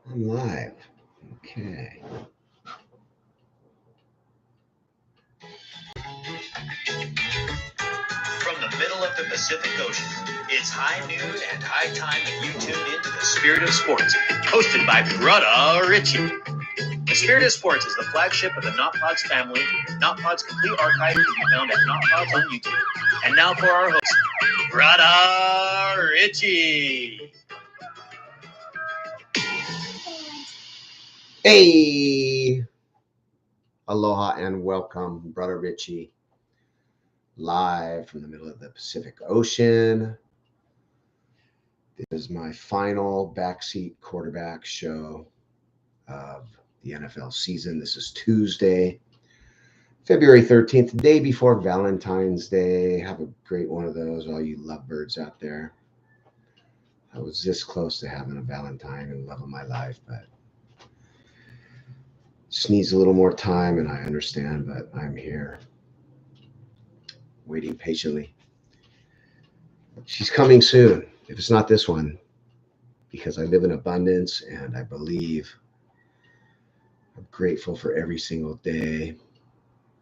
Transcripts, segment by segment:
I'm live. Okay. From the middle of the Pacific Ocean, it's high noon and high time that you tuned into the Spirit of Sports, hosted by Brother Richie. The Spirit of Sports is the flagship of the Not Pods family. Not Pods' complete archive can be found at Not Pods on YouTube. And now for our host, Brother Richie. Hey, aloha and welcome, Brother Richie, live from the middle of the Pacific Ocean. This is my final backseat quarterback show of the NFL season. This is Tuesday, February 13th, the day before Valentine's Day. Have a great one of those, all you lovebirds out there. I was this close to having a Valentine and love of my life, but just needs a little more time, and I understand, but I'm here waiting patiently. She's coming soon. If it's not this one, because I live in abundance and I believe I'm grateful for every single day.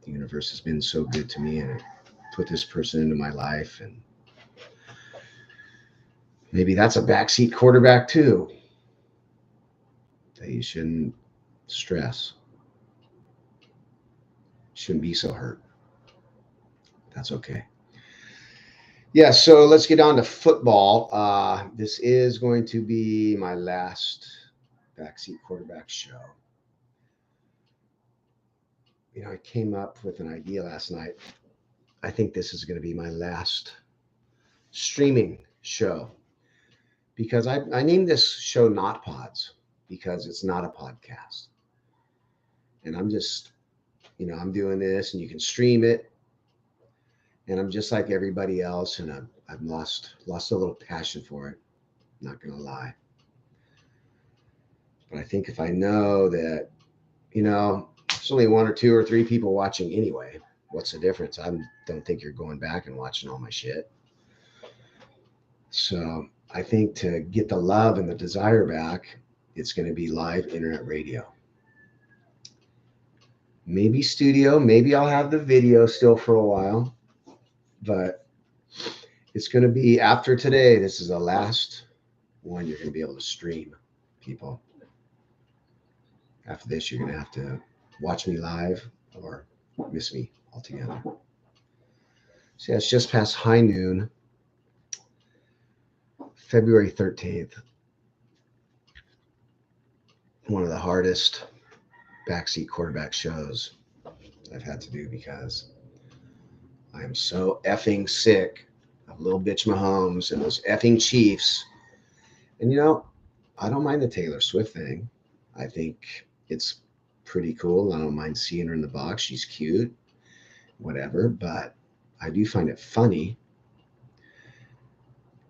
The universe has been so good to me and it put this person into my life. And maybe that's a backseat quarterback too, that you shouldn't stress. Shouldn't be so hurt. That's okay. Yeah, so let's get on to football. This is going to be my last backseat quarterback show. I came up with an idea last night. I think this is going to be my last streaming show because I named this show Not Pods because it's not a podcast. And I'm just, I'm doing this and you can stream it. And I'm just like everybody else. And I've lost a little passion for it. Not going to lie. But I think if I know that, there's only one or two or three people watching anyway, what's the difference? I don't think you're going back and watching all my shit. So I think to get the love and the desire back, it's going to be live internet radio. Maybe studio, maybe I'll have the video still for a while, but it's going to be after today. This is the last one you're going to be able to stream, people. After this, you're going to have to watch me live or miss me altogether. So yeah, it's just past high noon, February 13th. One of the hardest backseat quarterback shows I've had to do because I am so effing sick of little bitch Mahomes and those effing Chiefs. And I don't mind the Taylor Swift thing. I think it's pretty cool. I don't mind seeing her in the box. She's cute, whatever. But I do find it funny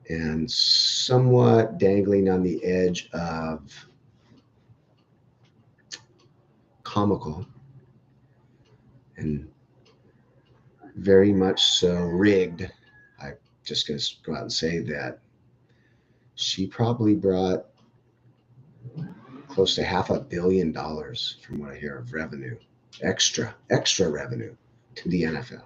and somewhat dangling on the edge of comical and very much so rigged. I'm just going to go out and say that she probably brought close to $500 million from what I hear of revenue, extra revenue to the NFL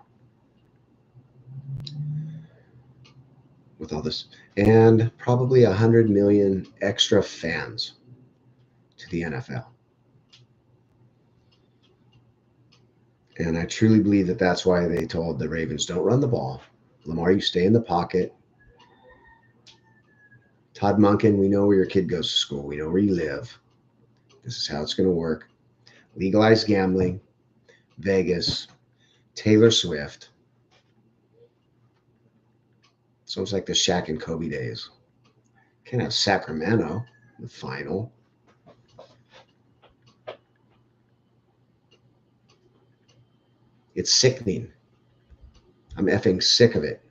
with all this, and probably 100 million extra fans to the NFL. And I truly believe that that's why they told the Ravens, don't run the ball. Lamar, you stay in the pocket. Todd Monken, we know where your kid goes to school. We know where you live. This is how it's going to work. Legalize gambling, Vegas, Taylor Swift. It's almost like the Shaq and Kobe days. Can't have Sacramento in the final. It's sickening. I'm effing sick of it.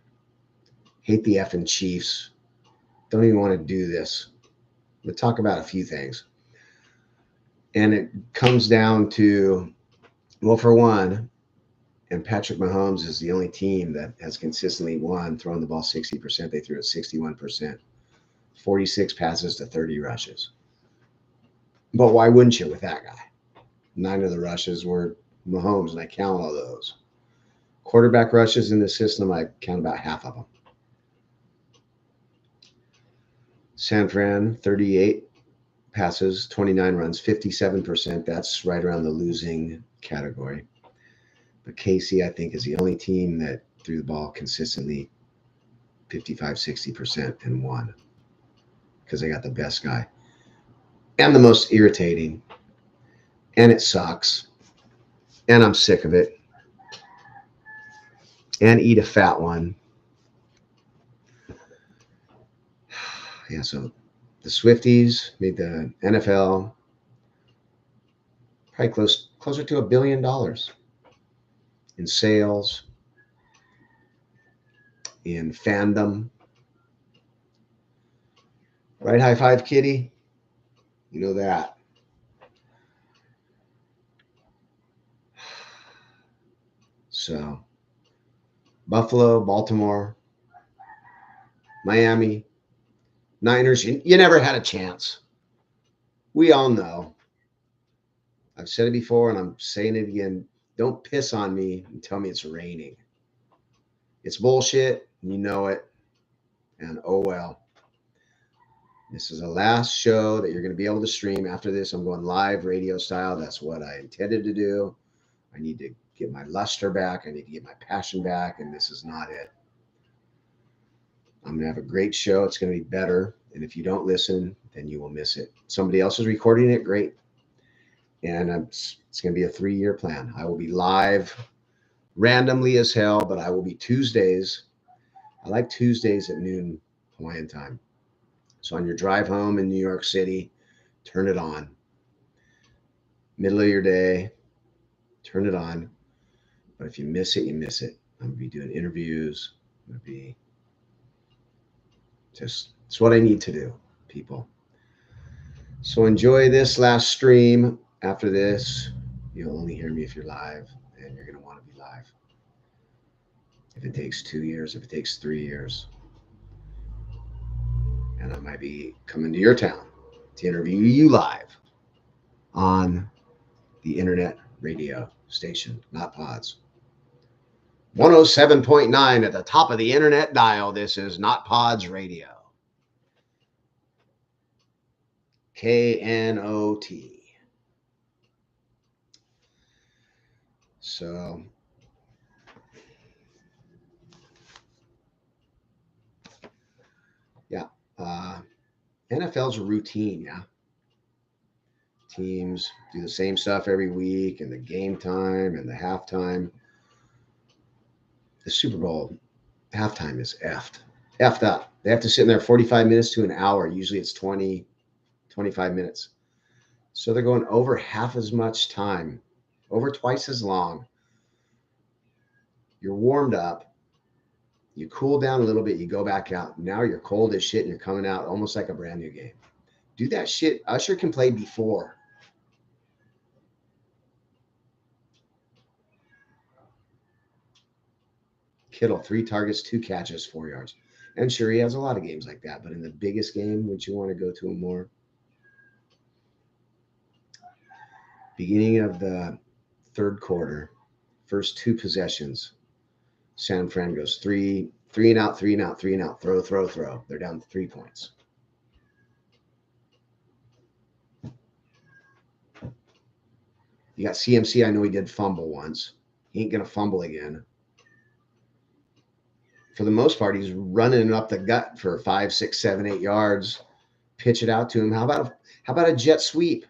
Hate the effing Chiefs. Don't even want to do this. We'll talk about a few things. And it comes down to, well, for one, and Patrick Mahomes is the only team that has consistently won, throwing the ball 60%. They threw it 61%. 46 passes to 30 rushes. But why wouldn't you with that guy? 9 of the rushes were Mahomes, and I count all those. Quarterback rushes in the system, I count about half of them. San Fran, 38 passes, 29 runs, 57%. That's right around the losing category. But KC, I think, is the only team that threw the ball consistently 55, 60% and won because they got the best guy and the most irritating. And it sucks. And I'm sick of it. And eat a fat one. Yeah, so the Swifties made the NFL probably closer to $1 billion in sales, in fandom. Right, high five, kitty? You know that. So, Buffalo, Baltimore, Miami, Niners, you never had a chance. We all know. I've said it before and I'm saying it again. Don't piss on me and tell me it's raining. It's bullshit. You know it. And oh well. This is the last show that you're going to be able to stream. After this, I'm going live radio style. That's what I intended to do. I need to get my luster back. I need to get my passion back. And this is not it. I'm going to have a great show. It's going to be better. And if you don't listen, then you will miss it. Somebody else is recording it. Great. And it's going to be a 3-year plan. I will be live randomly as hell, but I will be Tuesdays. I like Tuesdays at noon Hawaiian time. So on your drive home in New York City, turn it on. Middle of your day, turn it on. But if you miss it, you miss it. I'm going to be doing interviews. I'm going to be just, it's what I need to do, people. So enjoy this last stream. After this, you'll only hear me if you're live, and you're going to want to be live. If it takes 2 years, if it takes 3 years. And I might be coming to your town to interview you live on the internet radio station, Not Pods. 107.9 at the top of the internet dial. This is Not Pods Radio. KNOT. So, yeah. NFL's a routine, yeah. Teams do the same stuff every week, and the game time and the halftime. The Super Bowl halftime is effed up. They have to sit in there 45 minutes to an hour. Usually it's 20, 25 minutes. So they're going over half as much time, over twice as long. You're warmed up. You cool down a little bit. You go back out. Now you're cold as shit and you're coming out almost like a brand new game. Do that shit. Usher can play before. Kittle, 3 targets, 2 catches, 4 yards. And sure, he has a lot of games like that. But in the biggest game, would you want to go to him more? Beginning of the third quarter, first 2 possessions, San Fran goes 3 and out, 3 and out, 3 and out, throw. They're down 3 points. You got CMC. I know he did fumble once. He ain't going to fumble again. For the most part, he's running up the gut for 5, 6, 7, 8 yards. Pitch it out to him. How about a jet sweep?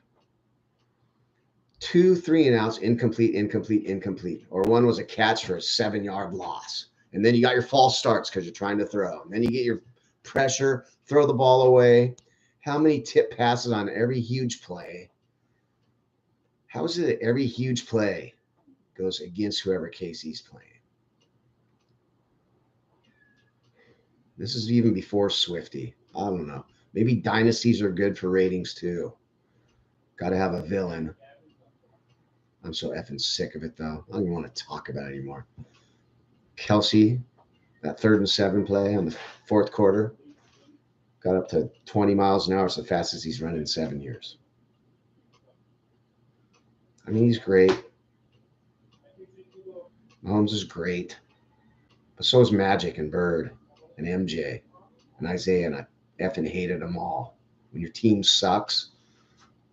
2 3 and outs, incomplete. Or one was a catch for a 7-yard loss. And then you got your false starts because you're trying to throw. And then you get your pressure, throw the ball away. How many tip passes on every huge play? How is it that every huge play goes against whoever KC's playing? This is even before Swifty. I don't know. Maybe dynasties are good for ratings too. Got to have a villain. I'm so effing sick of it, though. I don't even want to talk about it anymore. Kelsey, that 3rd and 7 play on the 4th quarter, got up to 20 miles an hour. It's the fastest he's run in 7 years. I mean, he's great. Mahomes is great. But so is Magic and Bird and MJ and Isaiah, and I effing hated them all. When your team sucks,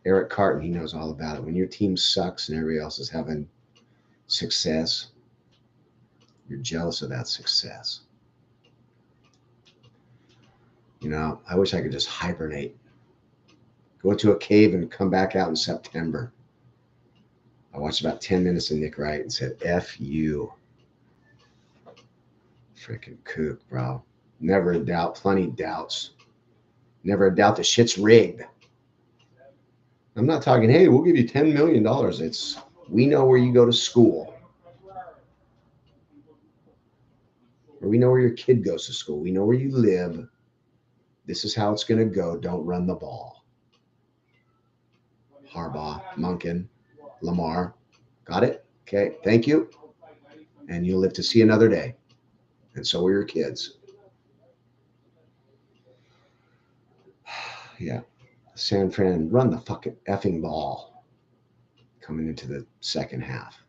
Eric Carton, he knows all about it. When your team sucks and everybody else is having success, you're jealous of that success. You know, I wish I could just hibernate, go into a cave and come back out in September. I watched about 10 minutes of Nick Wright and said, F you. Freaking kook, bro. Never a doubt, plenty of doubts. Never a doubt the shit's rigged. I'm not talking, hey, we'll give you $10 million. It's, we know where you go to school. Or we know where your kid goes to school. We know where you live. This is how it's going to go. Don't run the ball. Harbaugh, Monken, Lamar. Got it? Okay, thank you. And you'll live to see another day. And so will your kids. Yeah. San Fran, run the fucking effing ball coming into the second half.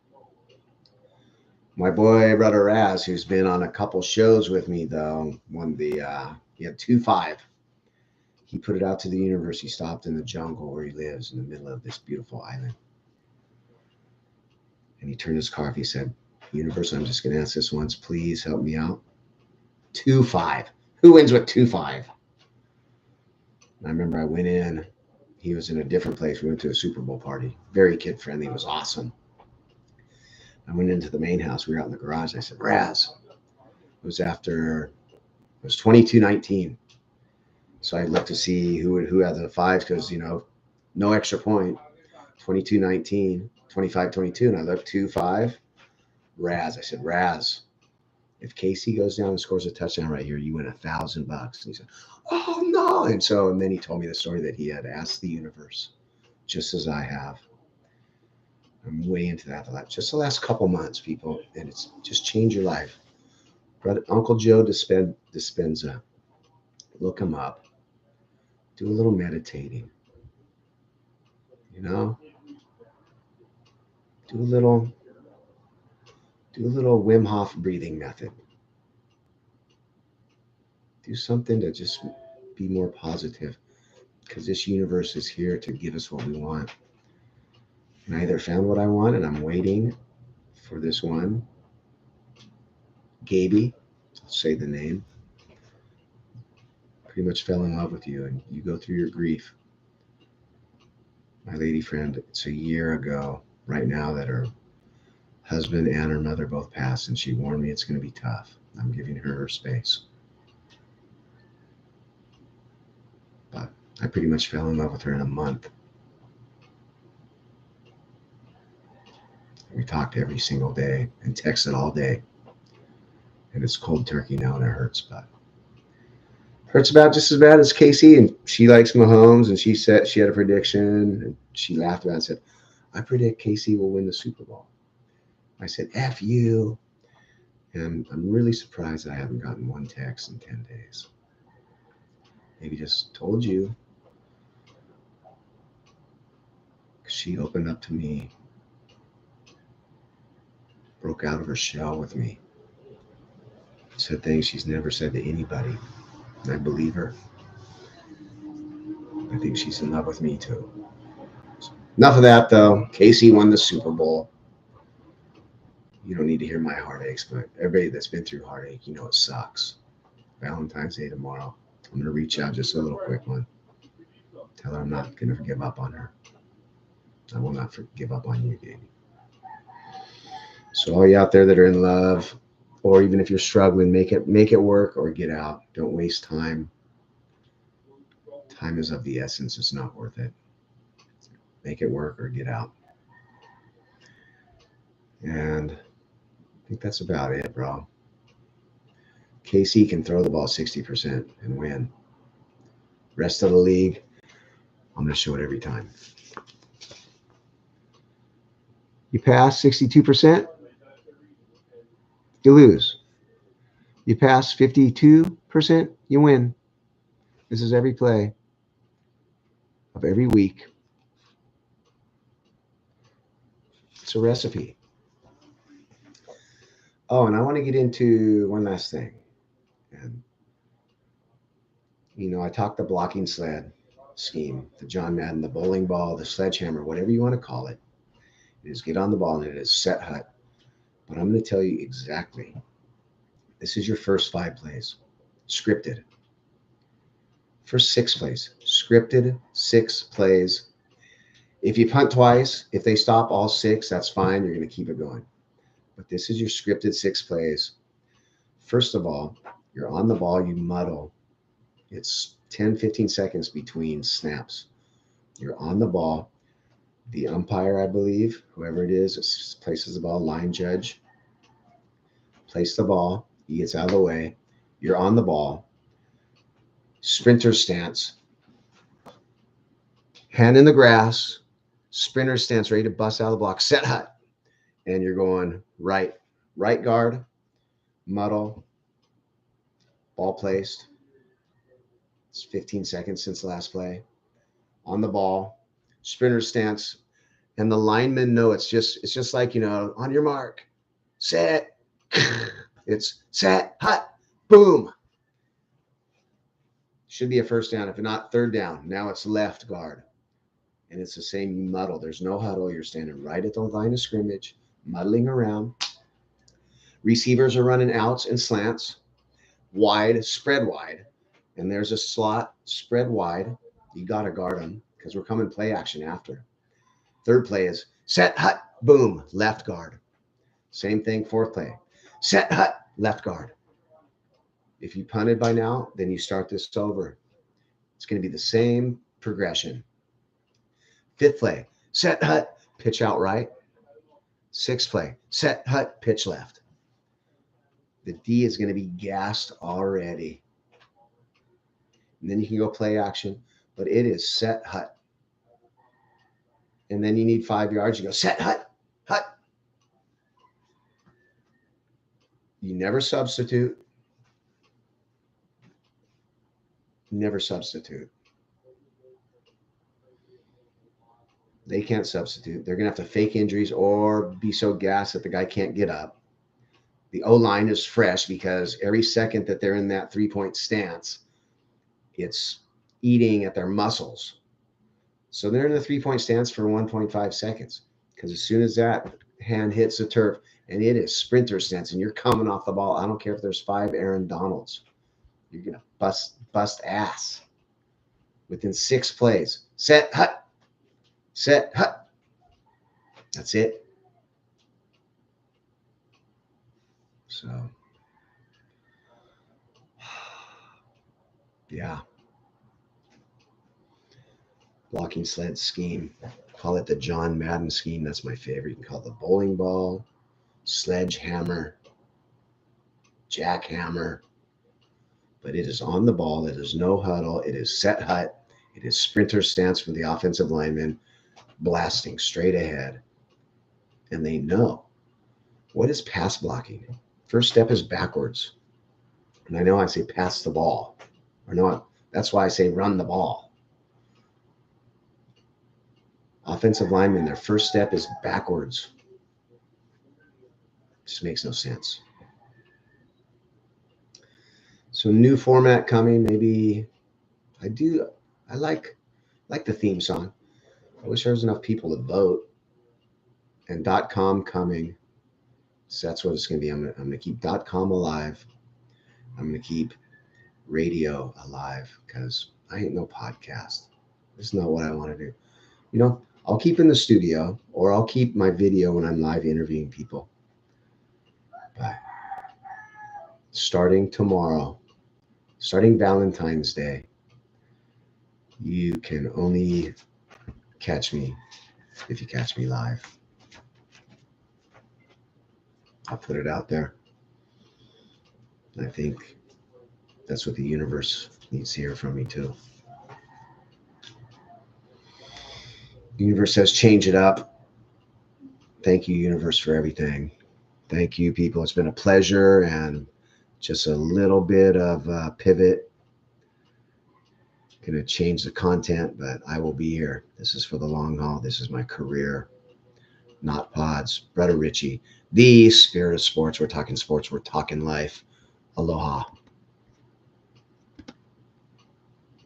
My boy, brother Raz, who's been on a couple shows with me, though, won the, he had 2-5. He put it out to the universe. He stopped in the jungle where he lives in the middle of this beautiful island. And he turned his car off. He said, universe, I'm just going to ask this once. Please help me out. 2-5. Who wins with 2-5? I remember I went in. He was in a different place. We went to a Super Bowl party. Very kid-friendly. It was awesome. I went into the main house. We were out in the garage. I said, Raz. It was 22-19. So I looked to see who had the fives because, you know, no extra point. 22-19, 25-22. And I looked 2-5. Raz. I said, Raz, if Casey goes down and scores a touchdown right here, you win $1,000. And he said, oh, no. And then he told me the story that he had asked the universe, just as I have. I'm way into that. Just the last couple months, people. And it's just change your life. Brother, Uncle Joe Dispenza. Look him up. Do a little meditating. You know? Do a little Wim Hof breathing method. Do something to just be more positive, because this universe is here to give us what we want. And I either found what I want and I'm waiting for this one, Gaby, I'll say the name, pretty much fell in love with you and you go through your grief. My lady friend, it's a year ago right now that her husband and her mother both passed, and she warned me it's going to be tough. I'm giving her space. But I pretty much fell in love with her in a month. We talked every single day and texted all day. And it's cold turkey now and it hurts, but hurts about just as bad as Casey. And she likes Mahomes, and she said she had a prediction, and she laughed about it and said, I predict Casey will win the Super Bowl. I said, F you. And I'm really surprised that I haven't gotten one text in 10 days. Maybe just told you. She opened up to me, broke out of her shell with me, said things she's never said to anybody. And I believe her. I think she's in love with me too. So, enough of that though. Casey won the Super Bowl. You don't need to hear my heartaches, but everybody that's been through heartache, you know it sucks. Valentine's Day tomorrow. I'm going to reach out, just a little quick one. Tell her I'm not going to give up on her. I will not give up on you, Gaby. So all you out there that are in love, or even if you're struggling, make it work or get out. Don't waste time. Time is of the essence. It's not worth it. Make it work or get out. And I think that's about it, bro. KC can throw the ball 60% and win. Rest of the league, I'm going to show it every time. You pass 62%, you lose. You pass 52%, you win. This is every play of every week. It's a recipe. Oh, and I want to get into one last thing. And, I talked the blocking sled scheme, the John Madden, the bowling ball, the sledgehammer, whatever you want to call it. It is get on the ball and it is set hut. But I'm going to tell you exactly. This is your first 5 plays, scripted. First 6 plays, scripted 6 plays. If you punt twice, if they stop all 6, that's fine. You're going to keep it going. But this is your scripted 6 plays. First of all, you're on the ball, you muddle. It's 10, 15 seconds between snaps. You're on the ball. The umpire, I believe, whoever it is, places the ball, line judge, place the ball. He gets out of the way. You're on the ball. Sprinter stance. Hand in the grass. Sprinter stance, ready to bust out of the block. Set hut. And you're going right guard, muddle, ball placed. It's 15 seconds since the last play. On the ball, sprinter stance, and the linemen know it's just like, on your mark, set. It's set, hut, boom. Should be a first down. If not, third down. Now it's left guard. And it's the same muddle. There's no huddle. You're standing right at the line of scrimmage, muddling around. Receivers are running outs and slants, wide, spread wide. And there's a slot, spread wide. You got to guard them because we're coming play action after. Third play is set, hut, boom, left guard. Same thing, fourth play. Set, hut, left guard. If you punted by now, then you start this over. It's going to be the same progression. Fifth play, set, hut, pitch out right. Sixth play, set, hut, pitch left. The D is going to be gassed already. And then you can go play action, but it is set, hut. And then you need 5 yards. You go set, hut, hut. You never substitute. Never substitute. They can't substitute. They're going to have to fake injuries or be so gassed that the guy can't get up. The O-line is fresh because every second that they're in that 3-point stance, it's eating at their muscles. So they're in the 3-point stance for 1.5 seconds because as soon as that hand hits the turf and it is sprinter stance and you're coming off the ball, I don't care if there's 5 Aaron Donalds. You're going to bust ass within 6 plays. Set, hut. Set, hut. That's it. So, yeah. Blocking sled scheme. Call it the John Madden scheme. That's my favorite. You can call it the bowling ball, sledgehammer, jackhammer. But it is on the ball. It is no huddle. It is set hut. It is sprinter stance from the offensive lineman, blasting straight ahead. And they know. What is pass blocking? First step is backwards. And I know I say pass the ball. Or no, that's why I say run the ball. Offensive linemen, their first step is backwards. Just makes no sense. So new format coming. Maybe I like the theme song. I wish there was enough people to vote. And .com coming. So that's what it's going to be. I'm going to keep .com alive. I'm going to keep radio alive because I ain't no podcast. It's not what I want to do. I'll keep in the studio or I'll keep my video when I'm live interviewing people. But starting tomorrow, starting Valentine's Day, you can only catch me if you catch me live. I'll put it out there. I think that's what the universe needs to hear from me too. The universe says change it up. Thank you, universe, for everything. Thank you, people. It's been a pleasure and just a little bit of a pivot. Going to change the content, but I will be here. This is for the long haul. This is my career. not pods. Brother Richie, the spirit of sports. We're talking sports. We're talking life. Aloha.